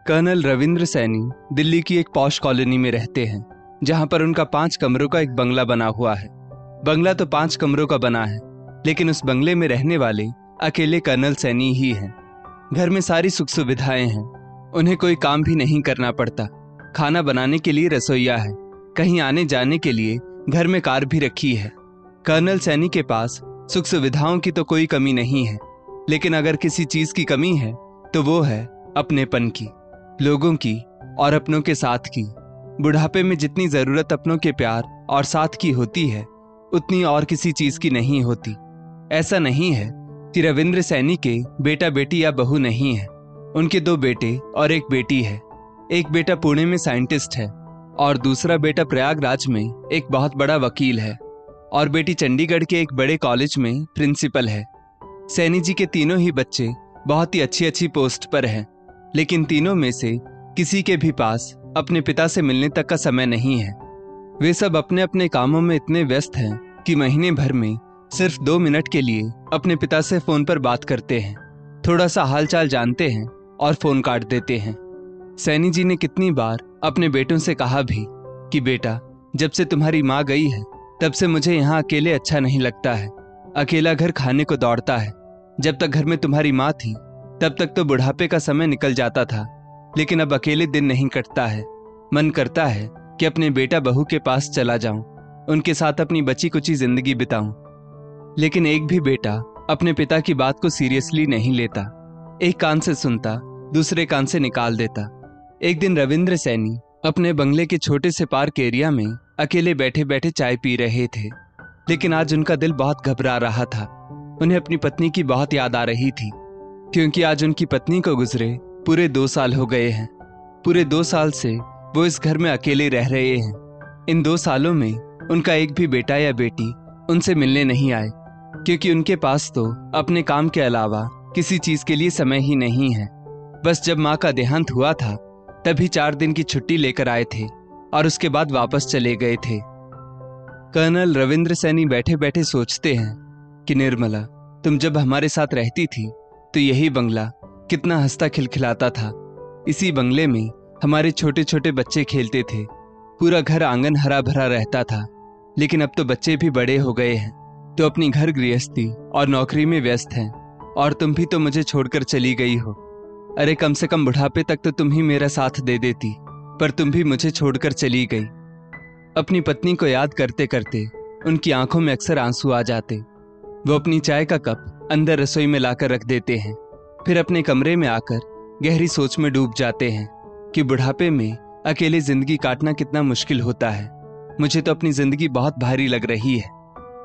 Colonel Ravindra Saini Delhi की एक posh colony में रहते हैं, जहां पर उनका 5 कमरों का एक बंगला बना हुआ है। बंगला तो 5 कमरों का बना है, लेकिन उस बंगले में रहने वाले अकेले कर्नल सैनी ही हैं। घर में सारी सुख सुविधाएं हैं, उन्हें कोई काम भी नहीं करना पड़ता। खाना बनाने के लिए रसोइया है, कहीं आने जाने के लिए घर में कार भी रखी है। कर्नल सैनी के पास सुख सुविधाओं की तो कोई कमी नहीं है, लेकिन अगर किसी चीज की कमी है तो वो है अपनेपन की, लोगों की और अपनों के साथ की। बुढ़ापे में जितनी जरूरत अपनों के प्यार और साथ की होती है, उतनी और किसी चीज की नहीं होती। ऐसा नहीं है कि रविंद्र सैनी के बेटा बेटी या बहू नहीं है। उनके 2 बेटे और 1 बेटी है। एक बेटा पुणे में साइंटिस्ट है और दूसरा बेटा प्रयागराज में एक बहुत बड़ा वकील है, और बेटी चंडीगढ़ के एक बड़े कॉलेज में प्रिंसिपल है। सैनी जी के तीनों ही बच्चे बहुत ही अच्छी अच्छी पोस्ट पर हैं, लेकिन तीनों में से किसी के भी पास अपने पिता से मिलने तक का समय नहीं है। वे सब अपने अपने कामों में इतने व्यस्त हैं कि महीने भर में सिर्फ 2 मिनट के लिए अपने पिता से फोन पर बात करते हैं, थोड़ा सा हालचाल जानते हैं और फोन काट देते हैं। सैनी जी ने कितनी बार अपने बेटों से कहा भी कि बेटा, जब से तुम्हारी माँ गई है तब से मुझे यहाँ अकेले अच्छा नहीं लगता है। अकेला घर खाने को दौड़ता है। जब तक घर में तुम्हारी माँ थी तब तक तो बुढ़ापे का समय निकल जाता था, लेकिन अब अकेले दिन नहीं कटता है। मन करता है कि अपने बेटा बहू के पास चला जाऊं, उनके साथ अपनी बची कुची जिंदगी बिताऊं। लेकिन एक भी बेटा अपने पिता की बात को सीरियसली नहीं लेता। एक कान से सुनता, दूसरे कान से निकाल देता। एक दिन रविंद्र सैनी अपने बंगले के छोटे से पार्क एरिया में अकेले बैठे बैठे चाय पी रहे थे, लेकिन आज उनका दिल बहुत घबरा रहा था। उन्हें अपनी पत्नी की बहुत याद आ रही थी, क्योंकि आज उनकी पत्नी को गुजरे पूरे 2 साल हो गए हैं। पूरे 2 साल से वो इस घर में अकेले रह रहे हैं। इन 2 सालों में उनका एक भी बेटा या बेटी उनसे मिलने नहीं आए, क्योंकि उनके पास तो अपने काम के अलावा किसी चीज के लिए समय ही नहीं है। बस जब माँ का देहांत हुआ था तभी 4 दिन की छुट्टी लेकर आए थे और उसके बाद वापस चले गए थे। कर्नल रविंद्र सैनी बैठे बैठे सोचते हैं कि निर्मला, तुम जब हमारे साथ रहती थी तो यही बंगला कितना हंसता खिलखिलाता था। इसी बंगले में हमारे छोटे छोटे बच्चे खेलते थे। पूरा घर आंगन हरा भरा रहता था। लेकिन अब तो बच्चे भी बड़े हो गए हैं, तो अपनी घर गृहस्थी और नौकरी में व्यस्त हैं, और तुम भी तो मुझे छोड़कर चली गई हो। अरे कम से कम बुढ़ापे तक तो तुम ही मेरा साथ दे देती, पर तुम भी मुझे छोड़कर चली गई। अपनी पत्नी को याद करते करते उनकी आंखों में अक्सर आंसू आ जाते। वो अपनी चाय का कप अंदर रसोई में लाकर रख देते हैं, फिर अपने कमरे में आकर गहरी सोच में डूब जाते हैं कि बुढ़ापे में अकेले जिंदगी काटना कितना मुश्किल होता है। मुझे तो अपनी जिंदगी बहुत भारी लग रही है।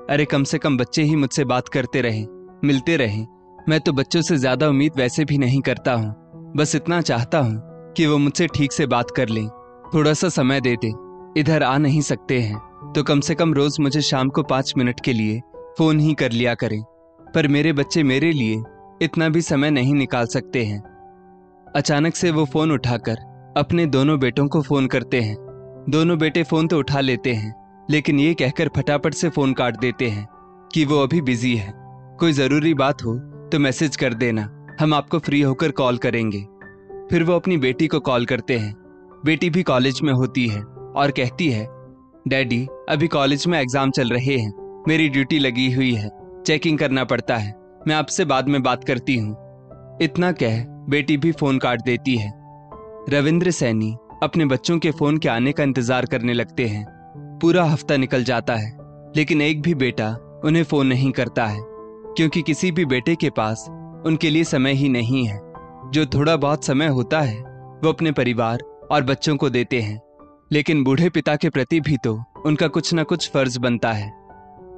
अरे कम से कम बच्चे ही मुझसे बात करते रहें, मिलते रहें। मैं तो बच्चों से ज्यादा उम्मीद वैसे भी नहीं करता हूँ। बस इतना चाहता हूँ कि वो मुझसे ठीक से बात कर लें, थोड़ा सा समय दे दें। इधर आ नहीं सकते हैं तो कम से कम रोज मुझे शाम को 5 मिनट के लिए फोन ही कर लिया करें। पर मेरे बच्चे मेरे लिए इतना भी समय नहीं निकाल सकते हैं। अचानक से वो फोन उठाकर अपने दोनों बेटों को फोन करते हैं। दोनों बेटे फोन तो उठा लेते हैं, लेकिन ये कहकर फटाफट से फोन काट देते हैं कि वो अभी बिजी है। कोई जरूरी बात हो तो मैसेज कर देना, हम आपको फ्री होकर कॉल करेंगे। फिर वो अपनी बेटी को कॉल करते हैं। बेटी भी कॉलेज में होती है और कहती है, डैडी अभी कॉलेज में एग्जाम चल रहे हैं, मेरी ड्यूटी लगी हुई है, चेकिंग करना पड़ता है, मैं आपसे बाद में बात करती हूँ। इतना कह बेटी भी फोन काट देती है। रविंद्र सैनी अपने बच्चों के फोन के आने का इंतजार करने लगते हैं। पूरा हफ्ता निकल जाता है, लेकिन एक भी बेटा उन्हें फोन नहीं करता है, क्योंकि किसी भी बेटे के पास उनके लिए समय ही नहीं है। जो थोड़ा बहुत समय होता है वो अपने परिवार और बच्चों को देते हैं, लेकिन बूढ़े पिता के प्रति भी तो उनका कुछ न कुछ फर्ज बनता है।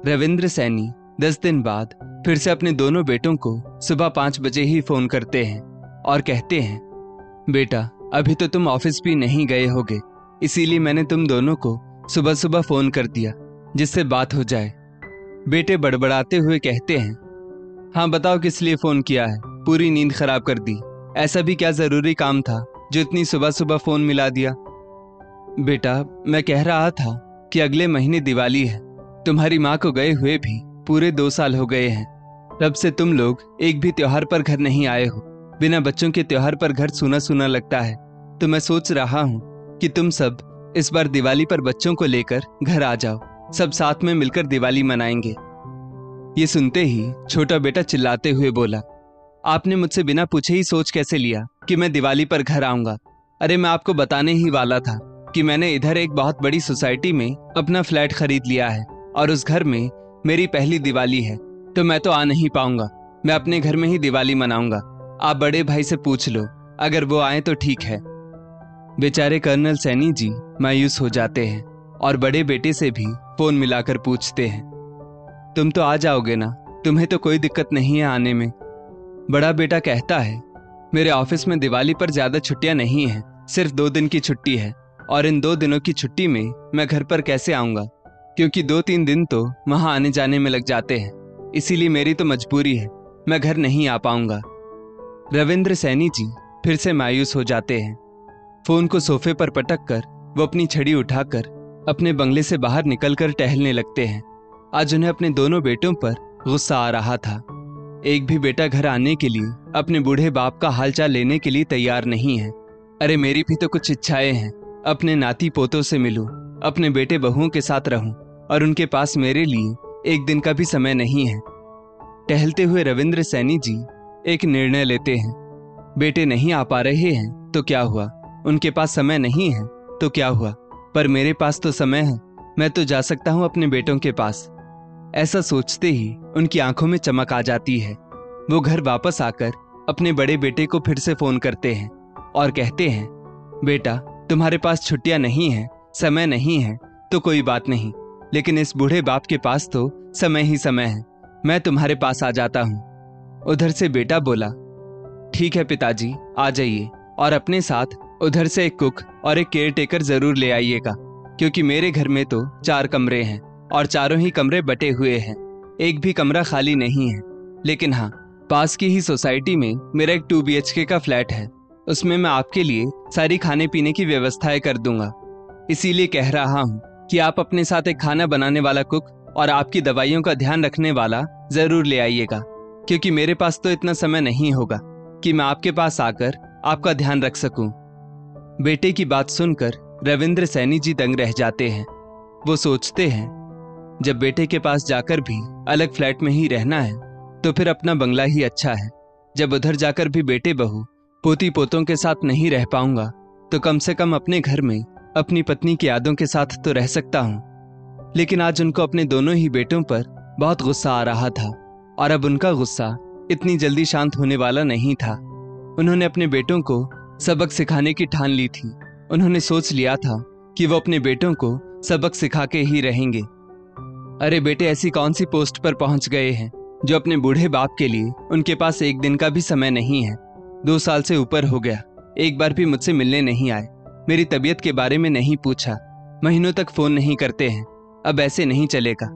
रविंद्र सैनी 10 दिन बाद फिर से अपने दोनों बेटों को सुबह 5 बजे ही फोन करते हैं और कहते हैं, बेटा अभी तो तुम ऑफिस भी नहीं गए होगे, इसीलिए मैंने तुम दोनों को सुबह सुबह फोन कर दिया जिससे बात हो जाए। बेटे बड़बड़ाते हुए कहते हैं, हाँ बताओ किस लिए फोन किया है, पूरी नींद खराब कर दी। ऐसा भी क्या जरूरी काम था जो इतनी सुबह सुबह फोन मिला दिया? बेटा मैं कह रहा था कि अगले महीने दिवाली है, तुम्हारी माँ को गए हुए भी पूरे 2 साल हो गए हैं। तब से तुम लोग एक भी त्योहार पर घर नहीं आए हो। बिना बच्चों के त्योहार पर घर सूना सूना लगता है, तो मैं सोच रहा हूँ कि तुम सब इस बार दिवाली पर बच्चों को लेकर घर आ जाओ, सब साथ में मिलकर दिवाली मनाएंगे। ये सुनते ही छोटा बेटा चिल्लाते हुए बोला, आपने मुझसे बिना पूछे ही सोच कैसे लिया कि मैं दिवाली पर घर आऊंगा? अरे मैं आपको बताने ही वाला था कि मैंने इधर एक बहुत बड़ी सोसाइटी में अपना फ्लैट खरीद लिया है और उस घर में मेरी पहली दिवाली है, तो मैं तो आ नहीं पाऊंगा। मैं अपने घर में ही दिवाली मनाऊंगा। आप बड़े भाई से पूछ लो, अगर वो आए तो ठीक है। बेचारे कर्नल सैनी जी मायूस हो जाते हैं और बड़े बेटे से भी फोन मिलाकर पूछते हैं, तुम तो आ जाओगे ना? तुम्हें तो कोई दिक्कत नहीं है आने में? बड़ा बेटा कहता है, मेरे ऑफिस में दिवाली पर ज्यादा छुट्टियां नहीं हैं, सिर्फ 2 दिन की छुट्टी है और इन 2 दिनों की छुट्टी में मैं घर पर कैसे आऊंगा, क्योंकि 2-3 दिन तो वहां आने जाने में लग जाते हैं, इसीलिए मेरी तो मजबूरी है, मैं घर नहीं आ पाऊंगा। रविंद्र सैनी जी फिर से मायूस हो जाते हैं। फोन को सोफे पर पटक कर वो अपनी छड़ी उठाकर अपने बंगले से बाहर निकलकर टहलने लगते हैं। आज उन्हें अपने दोनों बेटों पर गुस्सा आ रहा था। एक भी बेटा घर आने के लिए अपने बूढ़े बाप का हालचाल लेने के लिए तैयार नहीं है। अरे मेरी भी तो कुछ इच्छाएं हैं, अपने नाती पोतों से मिलूं, अपने बेटे बहुओं के साथ रहूं और उनके पास मेरे लिए एक दिन का भी समय नहीं है। टहलते हुए रविंद्र सैनी जी एक निर्णय लेते हैं। बेटे नहीं आ पा रहे हैं तो क्या हुआ, उनके पास समय नहीं है तो क्या हुआ, पर मेरे पास तो समय है, मैं तो जा सकता हूं अपने बेटों के पास। ऐसा सोचते ही उनकी आंखों में चमक आ जाती है। वो घर वापस आकर अपने बड़े बेटे को फिर से फोन करते हैं और कहते हैं, बेटा तुम्हारे पास छुट्टियां नहीं है, समय नहीं है तो कोई बात नहीं, लेकिन इस बूढ़े बाप के पास तो समय ही समय है, मैं तुम्हारे पास आ जाता हूं। उधर से बेटा बोला, ठीक है पिताजी, आ जाइए और अपने साथ उधर से एक कुक और एक केयरटेकर जरूर ले आइएगा, क्योंकि मेरे घर में तो 4 कमरे हैं और चारों ही कमरे बटे हुए हैं, एक भी कमरा खाली नहीं है। लेकिन हाँ, पास की ही सोसाइटी में मेरा एक 2 BHK का फ्लैट है, उसमें मैं आपके लिए सारी खाने पीने की व्यवस्थाएं कर दूंगा। इसीलिए कह रहा हूँ कि आप अपने साथ एक खाना बनाने वाला कुक और आपकी दवाइयों का ध्यान रखने वाला जरूर ले आइएगा, क्योंकि मेरे पास तो इतना समय नहीं होगा कि मैं आपके पास आकर आपका ध्यान रख सकूं। बेटे की बात सुनकर रविंद्र सैनी जी दंग रह जाते हैं। वो सोचते हैं, जब बेटे के पास जाकर भी अलग फ्लैट में ही रहना है तो फिर अपना बंगला ही अच्छा है। जब उधर जाकर भी बेटे बहू पोती पोतों के साथ नहीं रह पाऊंगा तो कम से कम अपने घर में अपनी पत्नी की यादों के साथ तो रह सकता हूं। लेकिन आज उनको अपने दोनों ही बेटों पर बहुत गुस्सा आ रहा था और अब उनका गुस्सा इतनी जल्दी शांत होने वाला नहीं था। उन्होंने अपने बेटों को सबक सिखाने की ठान ली थी। उन्होंने सोच लिया था कि वो अपने बेटों को सबक सिखा के ही रहेंगे। अरे बेटे ऐसी कौन सी पोस्ट पर पहुंच गए हैं जो अपने बूढ़े बाप के लिए उनके पास एक दिन का भी समय नहीं है? 2 साल से ऊपर हो गया, एक बार भी मुझसे मिलने नहीं आए, मेरी तबीयत के बारे में नहीं पूछा, महीनों तक फोन नहीं करते हैं। अब ऐसे नहीं चलेगा।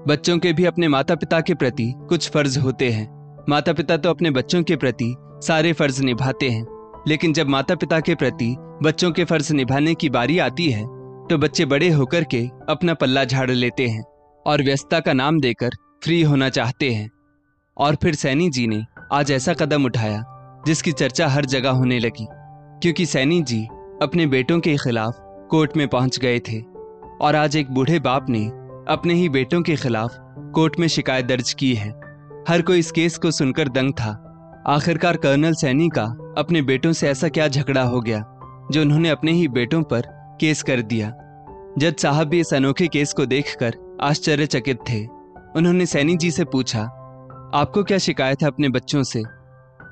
बच्चों के भी अपने माता पिता के प्रति कुछ फर्ज होते हैं। माता पिता तो अपने बच्चों के प्रति सारे फर्ज निभाते हैं, लेकिन जब माता पिता के प्रति बच्चों के फर्ज निभाने की बारी आती है तो बच्चे बड़े होकर के अपना पल्ला झाड़ लेते हैं और व्यस्तता का नाम देकर फ्री होना चाहते हैं। और फिर सैनी जी ने आज ऐसा कदम उठाया जिसकी चर्चा हर जगह होने लगी, क्योंकि सैनी जी अपने बेटों के खिलाफ कोर्ट में पहुंच गए थे और आज एक बूढ़े बाप ने अपने ही बेटों के खिलाफ कोर्ट में शिकायत दर्ज की है। हर कोई इस केस को सुनकर दंग था। आखिरकार कर्नल सैनी का अपने बेटों से ऐसा क्या झगड़ा हो गया जो उन्होंने अपने ही बेटों पर केस कर दिया। जज साहब भी इस अनोखे केस को देखकर आश्चर्यचकित थे। उन्होंने सैनी जी से पूछा, आपको क्या शिकायत है अपने बच्चों से?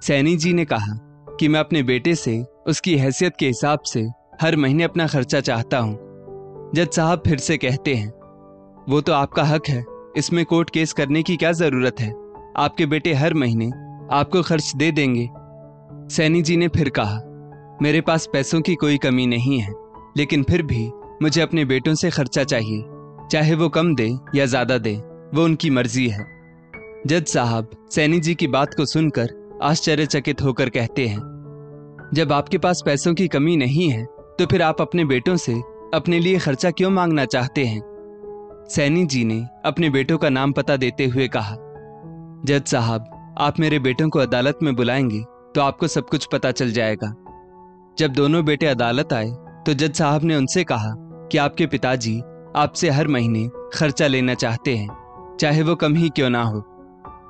सैनी जी ने कहा कि मैं अपने बेटे से उसकी हैसियत के हिसाब से हर महीने अपना खर्चा चाहता हूँ। जज साहब फिर से कहते हैं, वो तो आपका हक है, इसमें कोर्ट केस करने की क्या जरूरत है, आपके बेटे हर महीने आपको खर्च दे देंगे। सैनी जी ने फिर कहा, मेरे पास पैसों की कोई कमी नहीं है, लेकिन फिर भी मुझे अपने बेटों से खर्चा चाहिए, चाहे वो कम दे या ज्यादा दे, वो उनकी मर्जी है। जज साहब सैनी जी की बात को सुनकर आश्चर्यचकित होकर कहते हैं, जब आपके पास पैसों की कमी नहीं है तो फिर आप अपने बेटों से अपने लिए खर्चा क्यों मांगना चाहते हैं? सैनी जी ने अपने बेटों का नाम पता देते हुए कहा, जज साहब आप मेरे बेटों को अदालत में बुलाएंगे तो आपको सब कुछ पता चल जाएगा। जब दोनों बेटे अदालत आए तो जज साहब ने उनसे कहा कि आपके पिताजी आपसे हर महीने खर्चा लेना चाहते हैं, चाहे वो कम ही क्यों ना हो।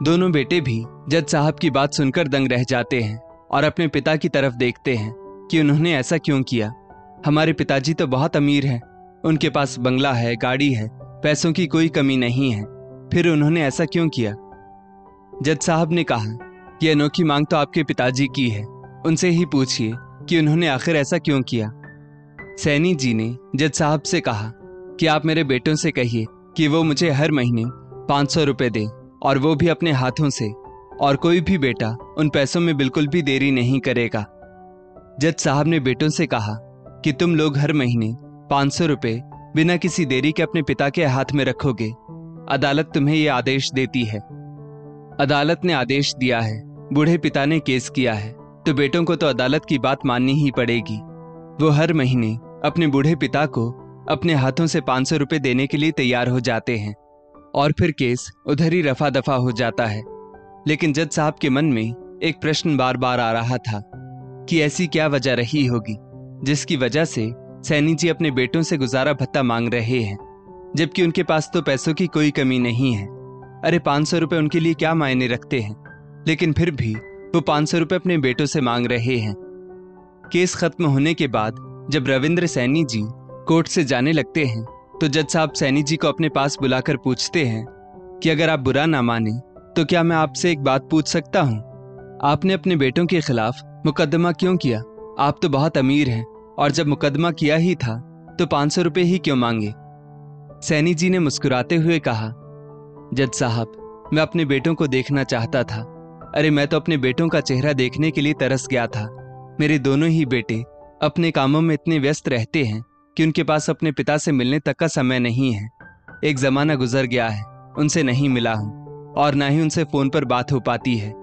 दोनों बेटे भी जज साहब की बात सुनकर दंग रह जाते हैं और अपने पिता की तरफ देखते हैं कि उन्होंने ऐसा क्यों किया। हमारे पिताजी तो बहुत अमीर हैं, उनके पास बंगला है, गाड़ी है, पैसों की कोई कमी नहीं है, फिर उन्होंने ऐसा क्यों किया। जज साहब ने कहा, यह अनोखी मांग तो आपके पिताजी की है, उनसे ही पूछिए कि उन्होंने आखिर ऐसा क्यों किया। सैनी जी ने जज साहब से कहा कि आप मेरे बेटों से कहिए कि वो मुझे हर महीने 500 रुपए दें, और वो भी अपने हाथों से, और कोई भी बेटा उन पैसों में बिल्कुल भी देरी नहीं करेगा। जज साहब ने बेटों से कहा कि तुम लोग हर महीने 500 रुपए बिना किसी देरी के अपने पिता के हाथ में रखोगे। अदालत तुम्हें यह आदेश देती है। अदालत ने आदेश दिया है, बूढ़े पिता ने केस किया है, तो बेटों को तो अदालत की बात माननी ही पड़ेगी। वो हर महीने अपने बूढ़े पिता को अपने हाथों से 500 रुपए देने के लिए तैयार हो जाते हैं और फिर केस उधर ही रफा दफा हो जाता है। लेकिन जज साहब के मन में एक प्रश्न बार बार आ रहा था कि ऐसी क्या वजह रही होगी जिसकी वजह से सैनी जी अपने बेटों से गुजारा भत्ता मांग रहे हैं, जबकि उनके पास तो पैसों की कोई कमी नहीं है। अरे 500 रुपए उनके लिए क्या मायने रखते हैं, लेकिन फिर भी वो 500 रुपए अपने बेटों से मांग रहे हैं। केस खत्म होने के बाद जब रविंद्र सैनी जी कोर्ट से जाने लगते हैं तो जज साहब सैनी जी को अपने पास बुलाकर पूछते हैं कि अगर आप बुरा ना माने तो क्या मैं आपसे एक बात पूछ सकता हूँ, आपने अपने बेटों के खिलाफ मुकदमा क्यों किया? आप तो बहुत अमीर हैं, और जब मुकदमा किया ही था तो 500 रुपए ही क्यों मांगे? सैनी जी ने मुस्कुराते हुए कहा, जज साहब, मैं अपने बेटों को देखना चाहता था। अरे मैं तो अपने बेटों का चेहरा देखने के लिए तरस गया था। मेरे दोनों ही बेटे अपने कामों में इतने व्यस्त रहते हैं कि उनके पास अपने पिता से मिलने तक का समय नहीं है। एक जमाना गुजर गया है, उनसे नहीं मिला हूँ और ना ही उनसे फोन पर बात हो पाती है।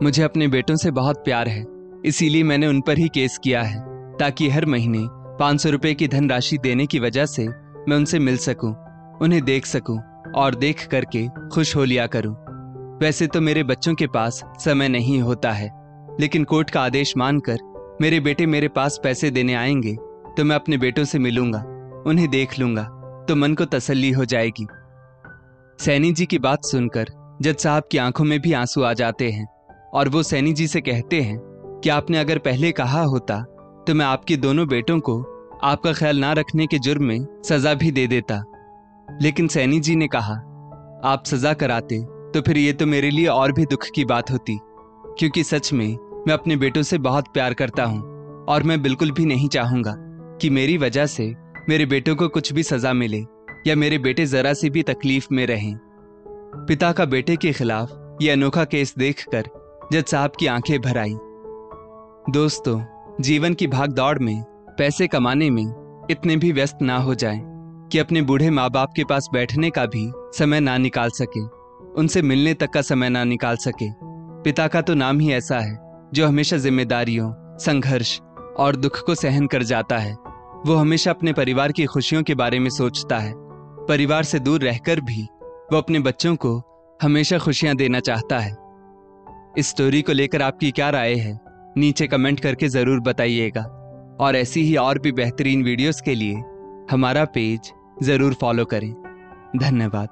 मुझे अपने बेटों से बहुत प्यार है, इसीलिए मैंने उन पर ही केस किया है, ताकि हर महीने 500 रुपए की धनराशि देने की वजह से मैं उनसे मिल सकूं, उन्हें देख सकूं और देख करके खुश हो लिया करूं। वैसे तो मेरे बच्चों के पास समय नहीं होता है, लेकिन कोर्ट का आदेश मानकर मेरे बेटे मेरे पास पैसे देने आएंगे तो मैं अपने बेटों से मिलूंगा, उन्हें देख लूंगा तो मन को तसल्ली हो जाएगी। सैनी जी की बात सुनकर जज साहब की आंखों में भी आंसू आ जाते हैं और वो सैनी जी से कहते हैं कि आपने अगर पहले कहा होता तो मैं आपके दोनों बेटों को आपका ख्याल ना रखने के जुर्म में सजा भी दे देता। लेकिन सैनी जी ने कहा, आप सजा कराते तो फिर ये तो मेरे लिए और भी दुख की बात होती, क्योंकि सच में मैं अपने बेटों से बहुत प्यार करता हूँ और मैं बिल्कुल भी नहीं चाहूंगा कि मेरी वजह से मेरे बेटों को कुछ भी सजा मिले या मेरे बेटे जरा सी भी तकलीफ में रहें। पिता का बेटे के खिलाफ यह अनोखा केस देखकर जज साहब की आंखें भर आई। दोस्तों, जीवन की भाग दौड़ में पैसे कमाने में इतने भी व्यस्त ना हो जाएं कि अपने बूढ़े माँ बाप के पास बैठने का भी समय ना निकाल सके, उनसे मिलने तक का समय ना निकाल सके। पिता का तो नाम ही ऐसा है जो हमेशा जिम्मेदारियों, संघर्ष और दुख को सहन कर जाता है। वो हमेशा अपने परिवार की खुशियों के बारे में सोचता है। परिवार से दूर रहकर भी वो अपने बच्चों को हमेशा खुशियां देना चाहता है। इस स्टोरी को लेकर आपकी क्या राय है, नीचे कमेंट करके जरूर बताइएगा, और ऐसी ही और भी बेहतरीन वीडियोस के लिए हमारा पेज जरूर फॉलो करें। धन्यवाद।